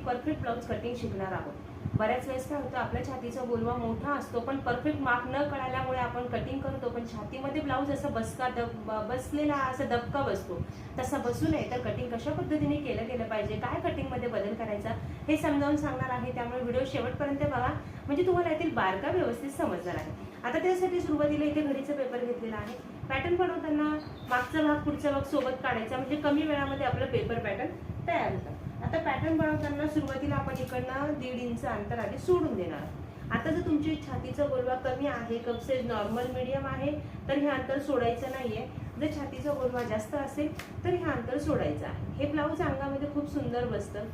Perfect blouse cutting शिकणार आहोत। बऱ्याच वेळेस काय होतं, आपल्या छातीचा गोलवा मोठा असतो पण परफेक्ट माप न कळाल्यामुळे आपण कटिंग करतो, पण छातीमध्ये ब्लाऊज असं बसलेला असा दबका बसतो, तसा बसू नये तर कटिंग कशा पद्धतीने केलं गेलं पाहिजे, काय कटिंगमध्ये बदल करायचा हे समजावून सांगणार आहे। त्यामुळे व्हिडिओ शेवटपर्यंत बघा, म्हणजे तुम्हाला यातील बारका व्यवस्थित समजणार आहे। आता त्यासाठी सुरुवातीला इथे घडीचा पेपर घेतलेला आहे। पॅटर्न बनवताना मागचा भाग पुढचा भाग सोबत काढायचा, म्हणजे कमी वेळामध्ये आपलं पेपर पॅटर्न तयार होतं। आता पॅटर्न बनवताना सुरुवातीला आपण इकडनं 1.5 इंच अंतर आधी सोडून देणार आहोत। आता जर तुमची छातीचा गोलवा कमी आहे, कप साईज नॉर्मल मीडियम आहे, तर हे अंतर सोडायचं नाहीये। जर छातीचा गोलवा जास्त असेल तर हे अंतर सोडायचं आहे। हे ब्लाऊज अंगामध्ये खूप सुंदर बसतं।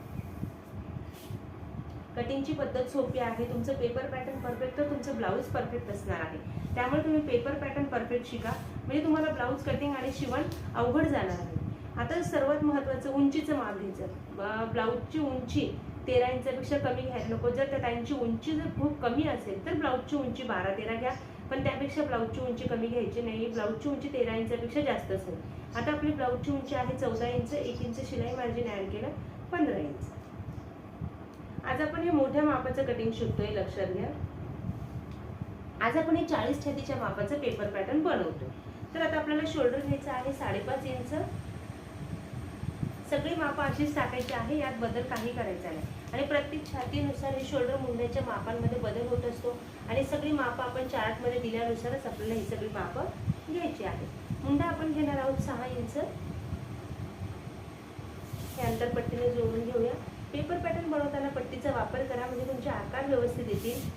कटिंगची पद्धत सोपी आहे। तुमचं पेपर पॅटर्न परफेक्ट तर तुमचं ब्लाऊज परफेक्ट असणार आहे। त्यामुळे तुम्ही पेपर पॅटर्न परफेक्ट शिका, म्हणजे तुम्हाला ब्लाऊज कटिंग आणि शिवण अवघड जाणार आहे। आता सर्वात महत्त्वाचं उंचीचं माप घ्यायचं। ब्लाऊजची उंची 13 इंचापेक्षा कमी घ्यायला नको। जर त्या ताईंची उंची जर खूप कमी असेल तर ब्लाऊजची उंची 12-13 घ्या, पण त्यापेक्षा ब्लाऊजची उंची कमी घ्यायची नाही। ब्लाऊजची उंची 13 इंचापेक्षा जास्त असेल। आता आपली ब्लाऊजची उंची आहे 14 इंच, 1 इंच शिलाई मार्जिन ॲड केलं 15 इंच। आज आपण हे मोठ्या मापाचं कटिंग शिकतोय, लक्षात घ्या। आज आपण हे 40 छातीच्या मापाचं पेपर पॅटर्न बनवतोय। तर आता आपल्याला शोल्डर घ्यायचं आहे 5.5 इंच। सगळी मापं अशीच टाकायची आहे, यात बदल काही करायचा नाही। आणि प्रत्येक छातीनुसार हे शोल्डर मुंड्याच्या मापांमध्ये बदल होत असतो, आणि सगळी मापं आपण चार्टमध्ये दिल्यानुसारच आपल्याला ही सगळी मापं घ्यायची आहे। मुंडा आपण घेणार आहोत 6 इंच। हे अंतर पट्टीने जोडून घेऊया। पेपर पॅटर्न बनवताना पट्टीचा वापर करा, म्हणजे तुमचे आकार व्यवस्थित येतील।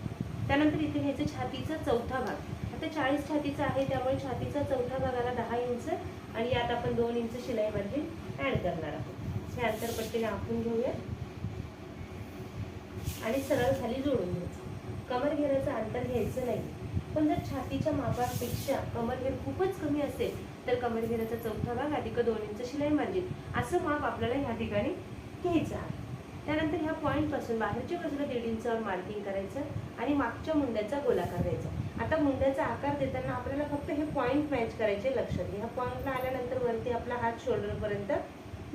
त्यानंतर इथे घ्यायचं छातीचा चौथा भाग। आता 40 छातीचा आहे, त्यामुळे छातीचा चौथा भागाला 10 इंच, आणि यात आपण 2 इंच शिलाई मार्जिन ॲड करणार आहोत। हे अंतर पट्टीने आखून घेऊया आणि सरळ खाली जोडून घ्यायचं। कमर घेण्याचं अंतर घ्यायचं नाही, पण जर छातीच्या मापापेक्षा कमर घेर खूपच कमी असेल तर कमर घेण्याचा चौथा भाग अधिक 2 इंच शिलाई मार्जिन असं माप आपल्याला ह्या ठिकाणी घ्यायचं आहे। त्यानंतर ह्या पॉईंट पासून बाहेरच्या बाजूला 1.5 इंचावर मार्किंग करायचं आणि मागच्या मुंड्याचा गोलाकार द्यायचा। आता मुंड्याचा आकार देताना आपल्याला फक्त हे पॉईंट मॅच करायचे, लक्षात घ्या। ह्या पॉईंटला आल्यानंतर वरती आपला हात शोल्डरपर्यंत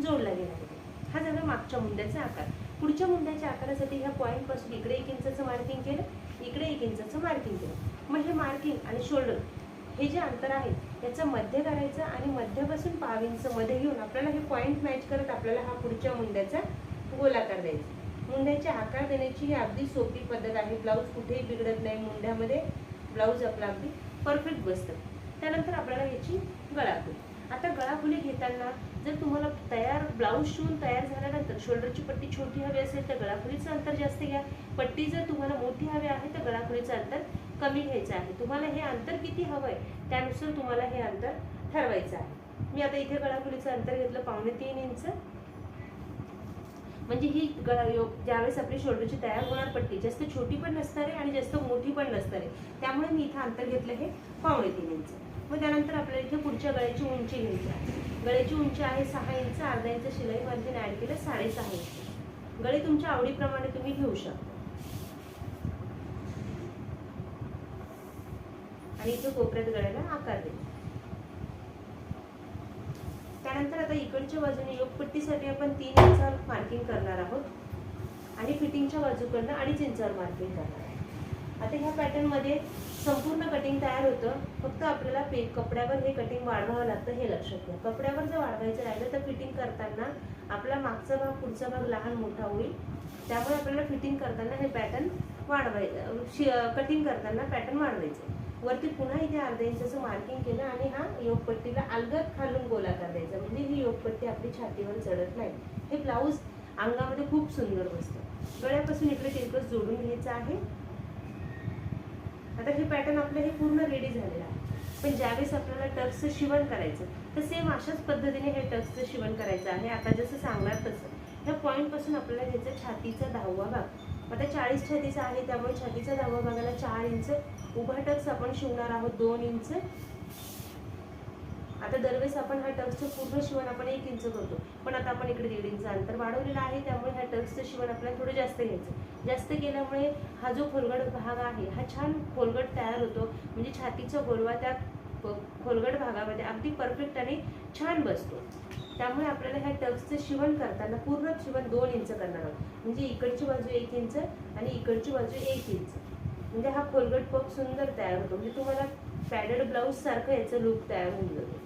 जोडला गेला आहे। हा झाला मागच्या मुंड्याचा आकार। पुढच्या मुंड्याच्या आकारासाठी ह्या पॉईंट पासून इकडे 1 इंचाचं मार्किंग केलं, इकडे 1 इंचाचं मार्किंग केलं। मग हे मार्किंग आणि शोल्डर हे जे अंतर आहे याचं मध्य करायचं, आणि मध्यापासून 1/2 इंच मध्ये घेऊन आपल्याला हे पॉईंट मॅच करत आपल्याला हा पुढच्या मुंड्याचा गोलाकार द्यायचा। मुंड्याचे आकार देण्याची ही अगदी सोपी पद्धत आहे। ब्लाऊज कुठेही बिघडत नाही, मुंड्यामध्ये ब्लाऊज आपला अगदी परफेक्ट बसतं। त्यानंतर आपल्याला याची गळाखोली। आता गळाखोली घेताना जर तुम्हाला तयार ब्लाऊज शिवून तयार झाल्यानंतर शोल्डरची पट्टी छोटी हवी असेल तर गळाखोलीचं अंतर जास्त घ्या। पट्टी जर तुम्हाला मोठी हवी आहे तर गळाखोलीचं अंतर कमी घ्यायचं आहे। तुम्हाला हे अंतर किती हवं आहे त्यानुसार तुम्हाला हे अंतर ठरवायचं आहे। मी आता इथे गळाखोलीचं अंतर घेतलं 3.5 इंच, म्हणजे ही ज्यावेळेस आपली शोल्डरची तयार होणार पट्टी जास्त छोटी पण नसणार आहे आणि जास्त मोठी पण नसणार आहे, त्यामुळे मी इथे अंतर घेतलं हे 3.5 इंच। मग त्यानंतर आपल्याला इथे पुढच्या गळ्याची उंची घ्यायची आहे। गळ्याची उंची आहे 6 इंच, अर्धा इंच शिलाई मार्जिन ॲड केलं 6.5 इंच। गळे तुमच्या आवडीप्रमाणे तुम्ही घेऊ शकता, आणि इथे कोपऱ्यात गळ्याला आकार द्या। त्यानंतर आता इकडच्या बाजूने योगपट्टीसाठी आपण 3 इंचावर मार्किंग करणार आहोत, आणि फिटिंगच्या बाजूकडनं 2.5 इंचावर मार्किंग करणार आहोत। आता ह्या पॅटर्न मध्ये संपूर्ण कटिंग तयार होतं, फक्त आपल्याला कपड्यावर हे कटिंग वाढवावं लागतं, हे लक्षात घ्या। कपड्यावर जर वाढवायचं राहिलं तर फिटिंग करताना आपला मागचा भाग पुढचा भाग लहान मोठा होईल, त्यामुळे आपल्याला फिटिंग करताना हे पॅटर्न कटिंग करताना पॅटर्न वाढवायचं। वरती पुन्हा इथे अर्धा इंचाचं मार्किंग केलं, आणि हा योगपट्टीला अलगद खालून गोलाकार द्यायचा, म्हणजे ही योगपट्टी आपली छातीवर चढत नाही। हे ब्लाऊज अंगामध्ये खूप सुंदर बसतं। गळ्यापासून इकडे तिरकस जोडून घ्यायचं आहे। आता हे पॅटर्न आपलं हे पूर्ण रेडी झालेलं आहे, पण ज्यावेळेस आपल्याला टक्सचं शिवण करायचं तर सेम अशाच पद्धतीने हे टक्सचं शिवण करायचं आहे। आता जसं सांगणार तसं ह्या पॉईंट पासून आपल्याला घ्यायचं छातीचा 10वा भाग। आता 40 छातीचा आहे, त्यामुळे छातीचा 10वा भागाला 4 इंच उभा टक्स आपण शिवणार आहोत 2 इंच। आता दरवेळेस आपण हा टक्सचं पूर्ण शिवण आपण 1 इंच करतो, पण आता आपण इकडे 1.5 इंच अंतर वाढवलेलं आहे, त्यामुळे ह्या टक्सचं शिवण आपल्याला थोडं जास्त घ्यायचं। जास्त केल्यामुळे हा जो खोलगट भाग आहे हा छान खोलगट तयार होतो, म्हणजे छातीचा गोलवा त्या खोलगट भागामध्ये अगदी परफेक्ट आणि छान बसतो। त्यामुळे आपल्याला ह्या टक्सचं शिवण करताना पूर्ण शिवण 2 इंच करणार आहोत. म्हणजे इकडची बाजू 1 इंच आणि इकडची बाजू 1 इंच. म्हणजे हा खोलगट पफ सुंदर तयार होतो. म्हणजे तुम्हाला पॅडेड ब्लाऊज सारखं याचं लुक तयार होऊन जातो.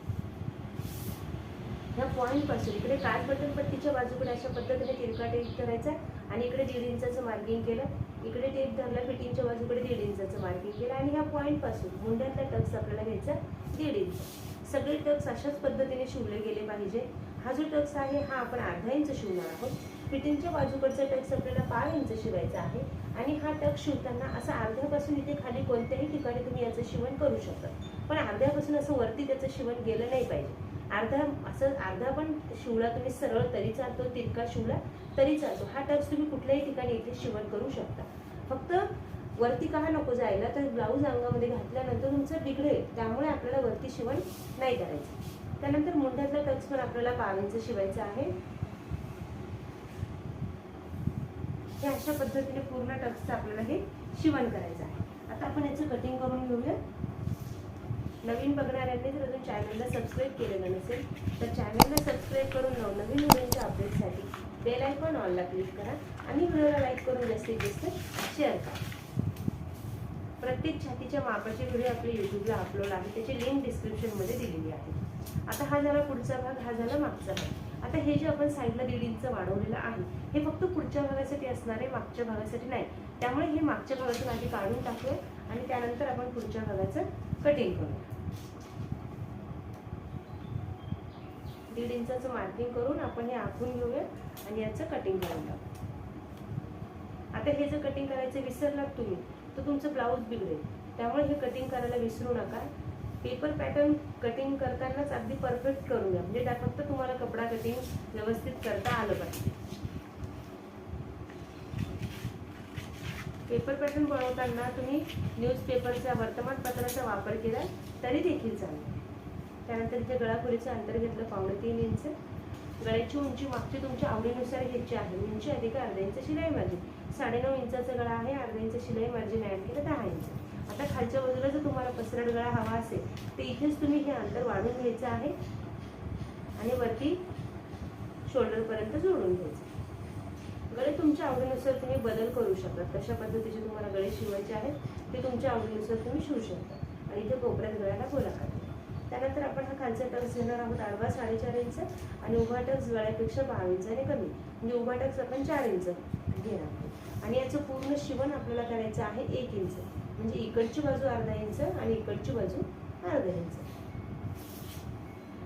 ह्या पॉईंट पासून इकडे काठ बटन पट्टीच्या बाजूकडे अशा पद्धतीने तिरका टेप करायचा आणि इकडे 1.5 इंचाचं मार्किंग केलं. इकडे टेप धरला, फिटिंगच्या बाजूकडे 1.5 इंचाचं मार्किंग केलं आणि ह्या पॉईंट पासून मुंड्यातला टक्स आपल्याला घ्यायचा 1.5 इंच. सगळे टक्स अशाच पद्धतीने शिवले गेले पाहिजे. हा जो टक्स आहे हा आपण अर्धा इंच शिवणार आहोत. फिटिंगच्या बाजूकडचा टक्स आपल्याला 5 इंच शिवायचा आहे आणि हा टक्स शिवताना असं अर्ध्यापासून इथे खाली कोणत्याही ठिकाणी तुम्ही याचं शिवण करू शकता. पण अर्ध्यापासून असं वरती त्याचं शिवण गेलं नाही पाहिजे. अर्धा पण शिवला तुम्ही सरळ तरी चालतो, तिरका शिवला तरी चालतो. हा टक्स तुम्ही कुठल्याही ठिकाणी इथे शिवण करू शकता. फक्त वरती का नको जायला, तर ब्लाऊज अंगामध्ये घातल्यानंतर तुमचं बिघडेल. त्यामुळे आपल्याला वरती शिवण नाही करायचं. त्यानंतर मुंड्यातला टक्स पण आपल्याला 5 इंच शिवायचा आहे. हे अशा पद्धतीने पूर्ण टक्सचं आपल्याला हे शिवण करायचं आहे. आता आपण याचं कटिंग करून घेऊया. नवीन बघणाऱ्यांनी जर अजून चॅनलला सबस्क्राईब केलेलं नसेल तर चॅनलला सबस्क्राईब करून नवीन व्हिडिओच्या अपडेटसाठी बेल आयकॉन ऑलला क्लिक करा आणि व्हिडिओला लाईक करून जास्तीत जास्त शेअर करा. प्रत्येक छातीच्या मापाचे व्हिडिओ आपल्या यूट्यूबला अपलोड आहे, त्याची लिंक डिस्क्रिप्शनमध्ये दिलेली आहे. आता हा झाला पुढचा भाग, हा झाला मागचा भाग. आता हे जे आपण साईडला 1.5 इंच वाढवलेलं आहे हे फक्त पुढच्या भागासाठी असणार आहे, मागच्या भागासाठी नाही. त्यामुळे हे मागच्या भागातून आधी काढून टाकूया आणि त्यानंतर आपण पुढच्या भागाचं कटिंग करूया. 1.5 इंचाचं मार्किंग करून आपण हे आखून घेऊया आणि याचं कटिंग करून टाकू. आता हे जर कटिंग करायचं विसरलात तुम्ही तर तुमचं ब्लाऊज बिघडेल. त्यामुळे हे कटिंग करायला विसरू नका. पेपर पॅटर्न कटिंग करतानाच अगदी परफेक्ट करून घ्या. म्हणजे त्या फक्त तुम्हाला कपडा कटिंग व्यवस्थित करता आलं पाहिजे. पेपर पॅटर्न बनवताना तुम्ही न्यूजपेपरचा, वर्तमानपत्राचा वापर केला तरी देखील चालेल. त्यानंतर इथे गळाखोलीचं अंतर घेतलं 3.25 इंच. गळ्याची उंची मागची तुमच्या आवडीनुसार घ्यायची आहे. उंची अधिक अर्धा इंच शिलाई मार्जिन. 9.5 इंचाचा गळा आहे, अर्धा इंच शिलाई मार्जिन ऍड केलं 10 इंच. आता खालच्या बाजूला जर तुम्हाला पसरट गळा हवा असेल तर इथेच तुम्ही हे अंतर वाढून घ्यायचं आहे आणि वरती शोल्डरपर्यंत जोडून घ्यायचं. गळे तुमच्या आवडीनुसार तुम्ही बदल करू शकता. कशा पद्धतीचे तुम्हाला गळे शिवायचे आहेत ते तुमच्या आवडीनुसार तुम्ही शिवू शकता. आणि इथे कोपऱ्यात गळ्याला गोलाकार. त्यानंतर आपण हा खालचा टक्स घेणार आहोत आडवा 4.5 इंच आणि उभा टक्स गळ्यापेक्षा 12 इंचाने कमी. म्हणजे उभा टक्स आपण 4 इंच घेणार आहोत आणि याचं पूर्ण शिवण आपल्याला करायचं आहे 1 इंच. म्हणजे इकडची बाजू अर्धा इंच आणि इकडची बाजू अर्धा इंच.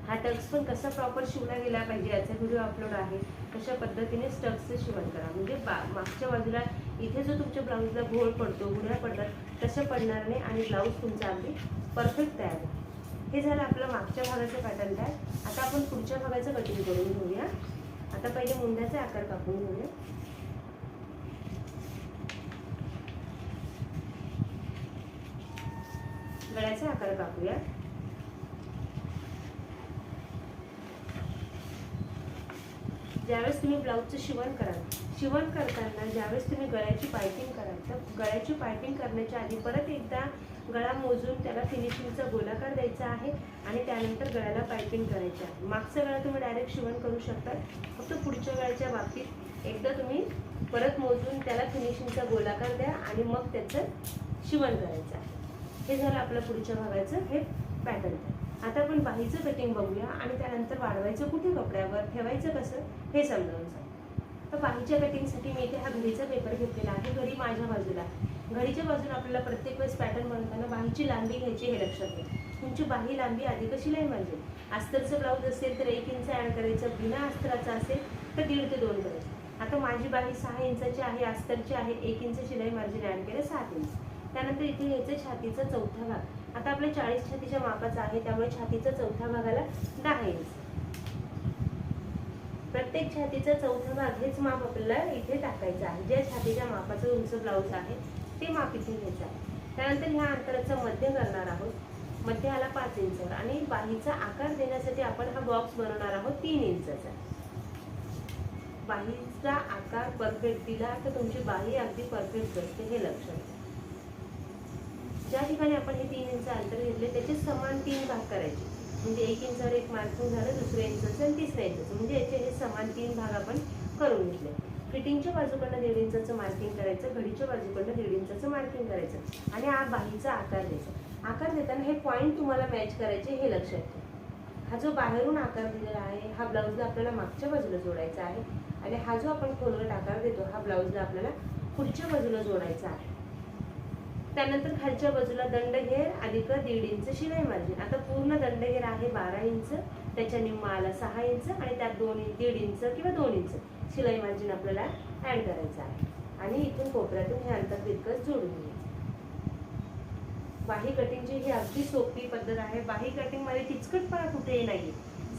हा टक्स पण कसा प्रॉपर शिवला गेला पाहिजे याचा व्हिडिओ अपलोड आहे. कशा पद्धतीने टक्सचं शिवण करा. म्हणजे मागच्या बाजूला इथे जो तुमच्या ब्लाऊजला घोळ पडतो, गुढ्या पडतात तसं पडणार नाही आणि ब्लाऊज तुमचा अगदी परफेक्ट तयार होईल. हे झालं आपलं मागच्या भागाचं पॅटर्न तयार. आता आपण पुढच्या भागाचं कटिंग करून घेऊया. आता पहिले मुंड्याचा आकार कापून घेऊया. गळ्याचा आकार कापूया. ज्यावेळेस तुम्ही ब्लाऊजचं शिवण करताना ज्यावेळेस तुम्ही गळ्याची पायपिंग कराल तर गळ्याची पायपिंग करण्याच्या आधी परत एकदा गळा मोजून त्याला फिनिशिंगचा गोलाकार द्यायचा आहे आणि त्यानंतर गळ्याला पायपिंग करायची आहे. मागचा गळा तुम्ही डायरेक्ट शिवण करू शकता. फक्त पुढच्या गळ्याच्या बाबतीत एकदा तुम्ही परत मोजून त्याला फिनिशिंगचा गोलाकार द्या आणि मग त्याचं शिवण करायचं आहे. हे झालं आपलं पुढच्या भागाचं हे पॅटर्न. आता आपण बाहीचं कटिंग बघूया आणि त्यानंतर वाढवायचं कुठे कपड्यावर, ठेवायचं कसं हे समजावून सांगू. तर बाहीच्या कटिंगसाठी मी इथे हा घडीचा पेपर घेतलेला आहे. घडी माझ्या बाजूला. घडीच्या बाजूला आपल्याला प्रत्येक वेळेस पॅटर्न बनवताना बाहीची लांबी घ्यायची हे लक्षात घ्या. तुमची बाही लांबी अधिक शिलाई मार्जिन. अस्तरचं ब्लाऊज असेल तर 1 इंच ऍड करायचं. बिना अस्तराचं असेल तर 1.5 ते 2 करायचं. आता माझी बाही 6 इंचाची आहे, अस्तरची आहे. 1 इंच शिलाई मार्जिन ऍड केलं 7 इंच. त्यानंतर इथे घ्यायचं छातीचा चौथा भाग. आता आपल्या 40 छातीच्या मापाचा आहे त्यामुळे छातीचा चौथा भागाला 10 इंच. प्रत्येक छातीचा चौथा भाग हेच माप आपल्याला इथे टाकायचं आहे. ज्या छातीच्या मापाचं उंच ब्लाऊज आहे ते माप इथे घ्यायचं आहे. त्यानंतर ह्या अंतराचा मध्य करणार आहोत. मध्य आला 5 इंचवर आणि बाहीचा आकार देण्यासाठी आपण हा बॉक्स बनवणार आहोत 3 इंचाचा. बाहीचा आकार परफेक्ट दिला तर तुमची बाही अगदी परफेक्ट बसते हे लक्षात घ्या. ज्या ठिकाणी आपण हे 3 इंच अंतर घेतले त्याचे समान 3 भाग करायचे. म्हणजे 1 इंचावर एक मार्किंग झालं, दुसऱ्या इंचाचं आणि तिसऱ्या इंचाचं, म्हणजे याचे हे समान 3 भाग आपण करून घेतले. फिटिंगच्या बाजूकडनं 1.5 इंचाचं मार्किंग करायचं, घडीच्या बाजूकडनं 1.5 इंचाचं मार्किंग करायचं आणि हा बाहीचा आकार द्यायचा. आकार देताना हे पॉईंट तुम्हाला मॅच करायचे हे लक्षात ठेवा. हा जो बाहेरून आकार दिलेला आहे हा ब्लाऊजला आपल्याला मागच्या बाजूला जोडायचा आहे आणि हा जो आपण खोलगट आकार देतो हा ब्लाऊजला आपल्याला पुढच्या बाजूला जोडायचा आहे. त्यानंतर खालच्या बाजूला दंडघेर अधिक 1.5 इंच शिलाई मार्जिन. आता पूर्ण दंडघेर आहे 12 इंच, त्याच्या निम्मा आला 6 इंच आणि त्यात 1.5 इंच किंवा 2 इंच शिलाई मार्जिन आपल्याला ऍड करायचं आहे आणि इथून कोपऱ्यातून हे अंतर तितकंच जोडून घ्यायचं. बाही कटिंगची ही अगदी सोपी पद्धत आहे. बाही कटिंग मध्ये किचकटपणा कुठेही नाही.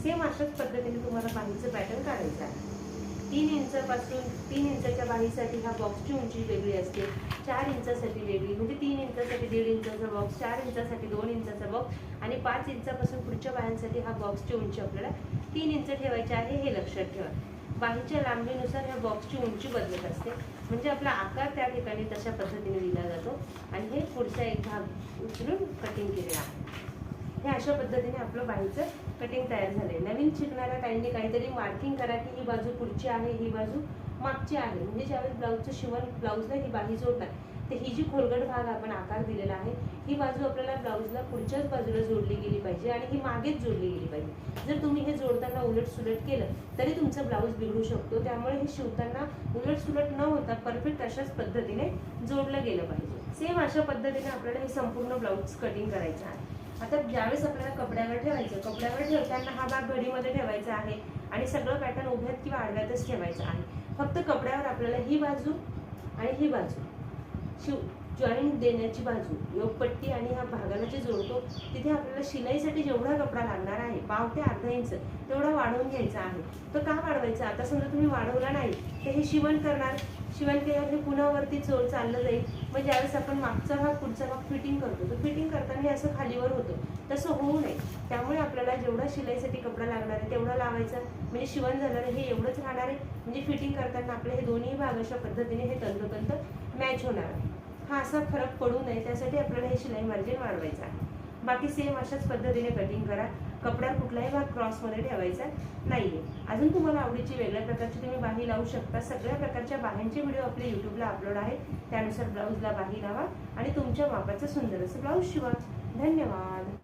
सेम अशाच पद्धतीने तुम्हाला बाहीचं पॅटर्न काढायचं आहे. 3 इंचापासून 3 इंचाच्या बाहीसाठी ह्या बॉक्सची उंची वेगळी असते, 4 इंचासाठी वेगळी, म्हणजे 3 इंचासाठी 1.5 इंचाचा बॉक्स, 4 इंचासाठी 2 इंचाचा बॉक्स आणि 5 इंचापासून पुढच्या बाह्यांसाठी हा बॉक्सची उंची आपल्याला 3 इंच ठेवायची आहे हे लक्षात ठेवा. बाहीच्या लांबीनुसार ह्या बॉक्सची उंची बदलत असते, म्हणजे आपला आकार त्या ठिकाणी तशा पद्धतीने दिला जातो आणि हे पुढचा एक भाग उचलून कटिंग केलेला आहे. हे अशा पद्धतीने आपलं बाहीचं कटिंग तयार झालंय. नवीन शिकणाऱ्या काहींनी काहीतरी मार्किंग करा की ही बाजू पुढची आहे, ही बाजू मागची आहे, म्हणजे ज्यावेळेस ब्लाऊजचं शिवण ब्लाऊजला ही बाही जोडणार तर ही जी खोलगट भाग आपण आकार दिलेला आहे ही बाजू आपल्याला ब्लाऊजला पुढच्याच बाजूला जोडली गेली पाहिजे आणि ही मागेच जोडली गेली पाहिजे. जर तुम्ही हे जोडताना उलट सुलट केलं तरी तुमचा ब्लाऊज बिघडू शकतो. त्यामुळे हे शिवताना उलट सुलट न होता परफेक्ट अशाच पद्धतीने जोडलं गेलं पाहिजे. सेम अशा पद्धतीने आपल्याला हे संपूर्ण ब्लाऊज कटिंग करायचं आहे. आता ज्यावेळेस आपल्याला कपड्यावर ठेवायचं, कपड्यावर ठेवताना हा भाग घडीमध्ये ठेवायचा आहे आणि सगळं पॅटर्न उभ्यात किंवा आडव्यातच ठेवायचं आहे. फक्त कपड्यावर आपल्याला ही बाजू आणि ही बाजू जॉईंट देण्याची बाजू, योगपट्टी आणि ह्या भागाला जे जोडतो तिथे आपल्याला शिलाईसाठी जेवढा कपडा लागणार आहे 1/2 ते अर्धा इंच तेवढा वाढवून घ्यायचा आहे. तो का वाढवायचा? आता समजा तुम्ही वाढवला नाही तर हे शिवण करणार, शिवण केल्यावर हे पुन्हा वरती चोर चाललं जाईल. मग ज्यावेळेस आपण मागचा भाग पुढचा भाग फिटिंग करतो तर फिटिंग करताना हे असं खालीवर होतं, तसं होऊ नये. त्यामुळे आपल्याला जेवढा शिलाईसाठी कपडा लागणार आहे तेवढा लावायचा, म्हणजे शिवण झालं हे एवढंच राहणार आहे. म्हणजे फिटिंग करताना आपले हे दोन्ही भाग अशा पद्धतीने हे तंतोतंत मॅच होणार आहे. हा असा फरक पडू नये त्यासाठी आपल्याला हे शिलाई मार्जिन वाढवायचं आहे. बाकी सेम अशाच पद्धतीने कटिंग करा. कपड्यावर कुठलाही भाग क्रॉसमध्ये ठेवायचा नाहीये. अजून तुम्हाला आवडीची वेगळ्या प्रकारची तुम्ही बाही लावू शकता. सगळ्या प्रकारच्या बाह्यांचे व्हिडिओ आपल्या यूट्यूबला अपलोड आहेत. त्यानुसार ब्लाऊजला बाही लावा आणि तुमच्या मापाचं सुंदर असं ब्लाऊज शिवा. धन्यवाद.